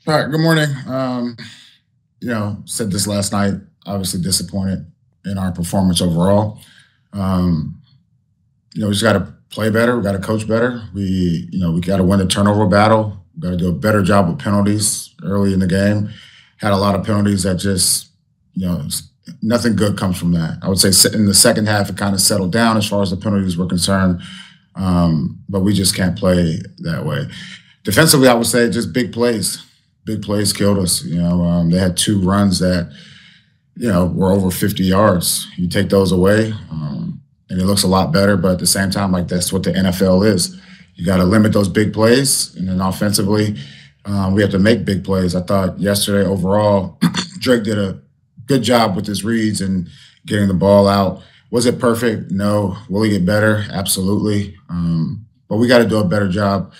All right, good morning. Said this last night, obviously disappointed in our performance overall. Um, we just got to play better. We got to coach better. We got to win the turnover battle. We got to do a better job with penalties early in the game. Had a lot of penalties that just, nothing good comes from that. I would say in the second half, it kind of settled down as far as the penalties were concerned. But we just can't play that way. Defensively, I would say just big plays. Big plays killed us. They had two runs that, were over 50 yards. You take those away, and it looks a lot better. But at the same time, like that's what the NFL is. You got to limit those big plays, and then offensively, we have to make big plays. I thought yesterday overall, Drake did a good job with his reads and getting the ball out. Was it perfect? No. Will he get better? Absolutely. But we got to do a better job,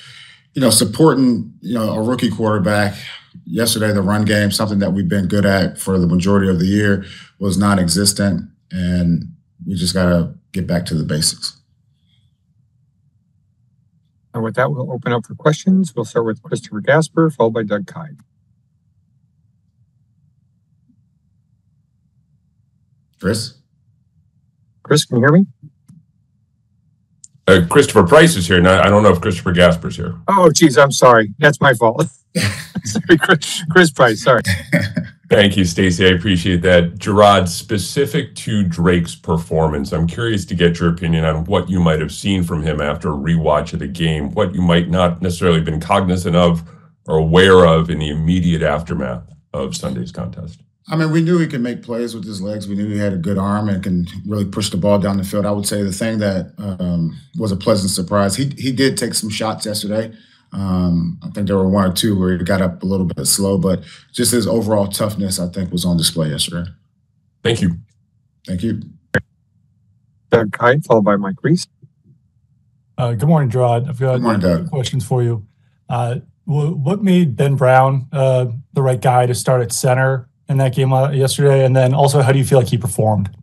supporting, a rookie quarterback. Yesterday, the run game, something that we've been good at for the majority of the year, was non-existent, and we just got to get back to the basics. And with that, we'll open up for questions. We'll start with Christopher Gasper, followed by Doug Kyde. Chris, can you hear me? Christopher Price is here. Now, I don't know if Christopher Gasper's here. Oh, geez, I'm sorry. That's my fault. Sorry, Chris Price, sorry. Thank you, Stacey. I appreciate that. Jerod, specific to Drake's performance, I'm curious to get your opinion on what you might have seen from him after a rewatch of the game, what you might not necessarily been cognizant of or aware of in the immediate aftermath of Sunday's contest. I mean, we knew he could make plays with his legs. We knew he had a good arm and can really push the ball down the field. I would say the thing that was a pleasant surprise, he did take some shots yesterday. I think there were one or two where he got up a little bit slow, but just his overall toughness, I think, was on display yesterday. Thank you. Thank you. Doug Kyde, followed by Mike Reese. Good morning, Jerod. I've got two questions for you. What made Ben Brown the right guy to start at center in that game yesterday? And then also, how do you feel like he performed?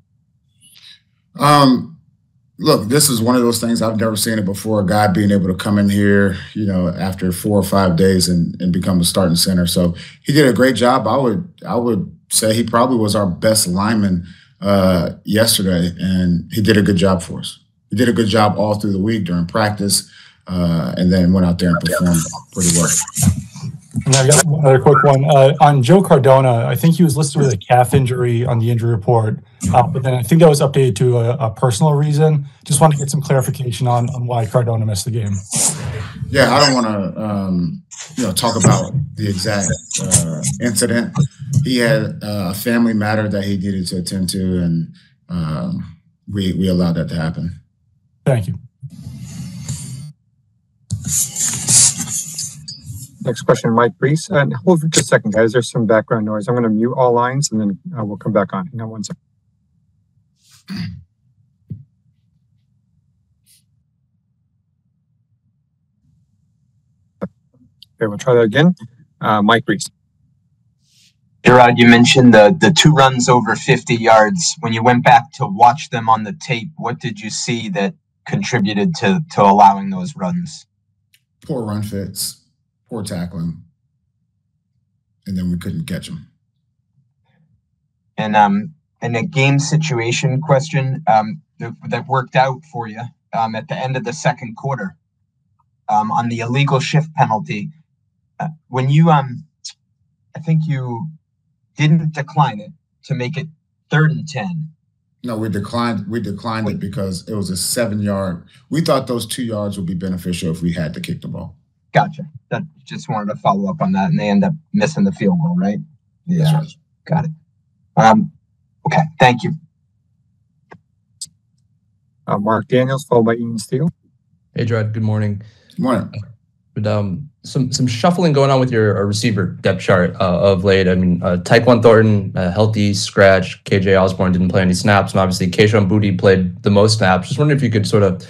Look, this is one of those things I've never seen it before. A guy being able to come in here, after 4 or 5 days and become a starting center. So he did a great job. I would say he probably was our best lineman yesterday, and he did a good job for us. He did a good job all through the week during practice, and then went out there and performed pretty well. And I've got another quick one. On Joe Cardona, I think he was listed with a calf injury on the injury report, but then I think that was updated to a personal reason. Just wanted to get some clarification on why Cardona missed the game. Yeah, I don't want to, talk about the exact incident. He had a family matter that he needed to attend to, and we allowed that to happen. Thank you. Next question, Mike Reese. And hold for just a second, guys. There's some background noise. I'm going to mute all lines, and then we'll come back on. Hang on one second. Okay, we'll try that again. Mike Reese. Jerod, you mentioned the two runs over 50 yards. When you went back to watch them on the tape, what did you see that contributed to allowing those runs? Poor run fits. Poor tackling, and then we couldn't catch him. And a game situation question that worked out for you at the end of the second quarter on the illegal shift penalty. When you, I think you didn't decline it to make it 3rd and 10. No, we declined it because it was a 7-yard. We thought those 2 yards would be beneficial if we had to kick the ball. Gotcha. That just wanted to follow up on that, and they end up missing the field goal, right? Yeah. That's right. Got it. Okay. Thank you. Mark Daniels, followed by Ian Steele. Hey, Jerod. Good morning. Good morning. But some shuffling going on with your receiver depth chart of late. I mean, Tyquan Thornton, healthy scratch. KJ Osborne didn't play any snaps, and obviously Keishon Boutte played the most snaps. Just wondering if you could sort of,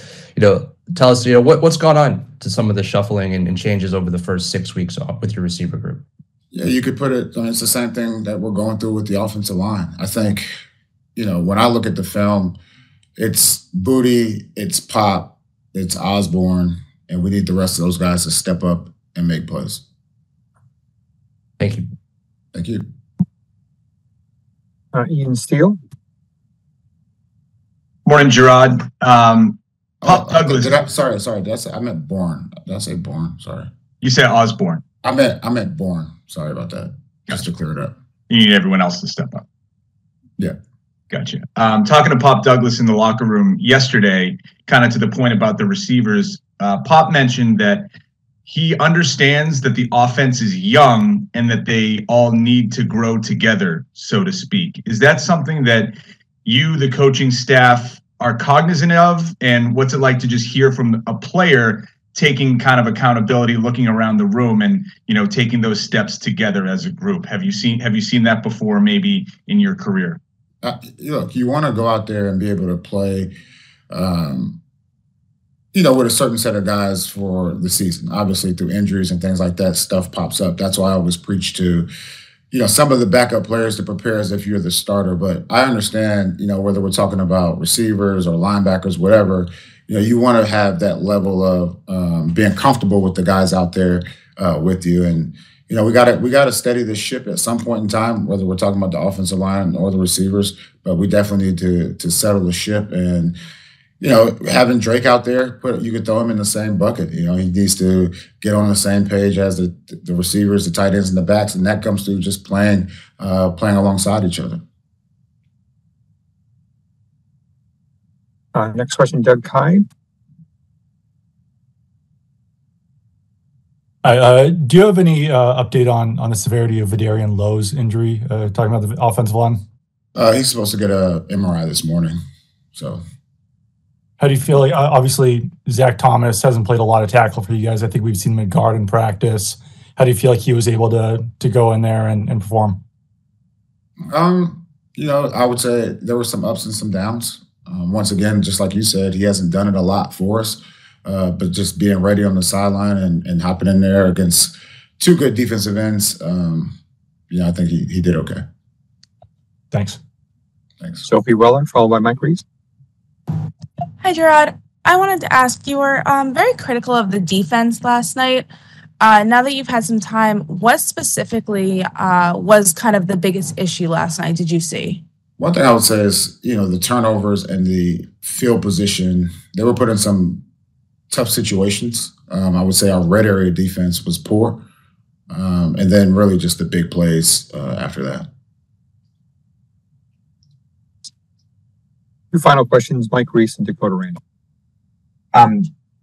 tell us, what's gone on to some of the shuffling and changes over the first 6 weeks with your receiver group. Yeah, you could put it. It's the same thing that we're going through with the offensive line. I think, when I look at the film, it's Boutte, it's Pop, it's Osborne, and we need the rest of those guys to step up and make plays. Thank you. Thank you. Ian Steele. Morning, Jerod. Pop Douglas. Sorry. I meant Bourne. Did I say Bourne? Sorry. You said Osborne. I meant Bourne. Sorry about that. Just to clear it up. You need everyone else to step up. Yeah. Gotcha. Talking to Pop Douglas in the locker room yesterday, kind of to the point about the receivers, Pop mentioned that he understands that the offense is young and that they all need to grow together, so to speak. Is that something that you, the coaching staff, are cognizant of? And what's it like to just hear from a player taking kind of accountability, looking around the room and, taking those steps together as a group? Have you seen that before, maybe in your career? Look, you want to go out there and be able to play, with a certain set of guys for the season. Obviously, through injuries and things like that, stuff pops up. That's why I always preach to, some of the backup players to prepare as if you're the starter. But I understand, whether we're talking about receivers or linebackers, whatever, you want to have that level of being comfortable with the guys out there with you. And, we got to steady this ship at some point in time, whether we're talking about the offensive line or the receivers. But we definitely need to settle the ship. And, having Drake out there, you could throw him in the same bucket. He needs to get on the same page as the receivers, the tight ends, and the backs, and that comes through just playing alongside each other. Next question, Doug Kide. Do you have any update on the severity of Vidarian Lowe's injury? Talking about the offensive line. He's supposed to get a MRI this morning. So, how do you feel? Like, obviously, Zach Thomas hasn't played a lot of tackle for you guys. I think we've seen him at guard in practice. How do you feel like he was able to go in there and perform? I would say there were some ups and some downs. Once again, just like you said, he hasn't done it a lot for us. But just being ready on the sideline and hopping in there against two good defensive ends, I think he did okay. Thanks. Sophie Weller, followed by Mike Reese. Hi, Jerod. I wanted to ask, you were very critical of the defense last night. Now that you've had some time, what specifically was kind of the biggest issue last night, did you see? One thing I would say is, the turnovers and the field position, they were put in some tough situations. I would say our red area defense was poor. And then really just the big plays after that. Two final questions, Mike Reese and Dakota Randall.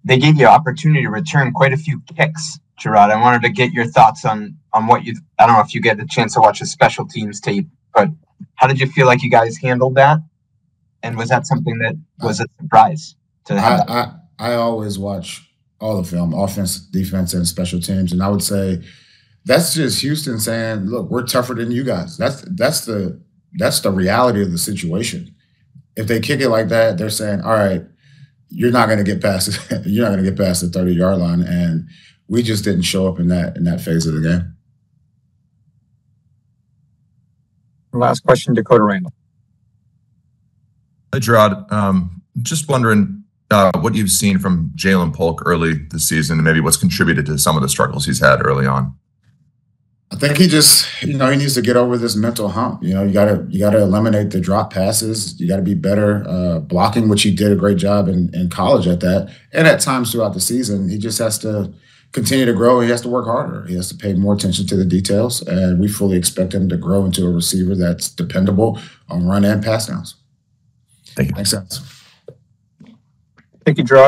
They gave you an opportunity to return quite a few kicks, Jerod. I wanted to get your thoughts on what I don't know if you get a chance to watch the special teams tape, but how did you feel like you guys handled that? And was that something that was a surprise to have? I always watch all the film, offense, defense, and special teams. And I would say that's just Houston saying, look, we're tougher than you guys. That's the reality of the situation. If they kick it like that, they're saying, all right, you're not going to get past it. You're not going to get past the 30-yard line. And we just didn't show up in that phase of the game. Last question, Dakota Randall. Hi, Jerod. Just wondering what you've seen from Jalen Polk early this season and maybe what's contributed to some of the struggles he's had early on. I think he just, he needs to get over this mental hump. You gotta eliminate the drop passes. You gotta be better blocking, which he did a great job in college at that. And at times throughout the season, he just has to continue to grow. He has to work harder. He has to pay more attention to the details. And we fully expect him to grow into a receiver that's dependable on run and pass downs. Thank you. Makes sense. Thank you, Jerod.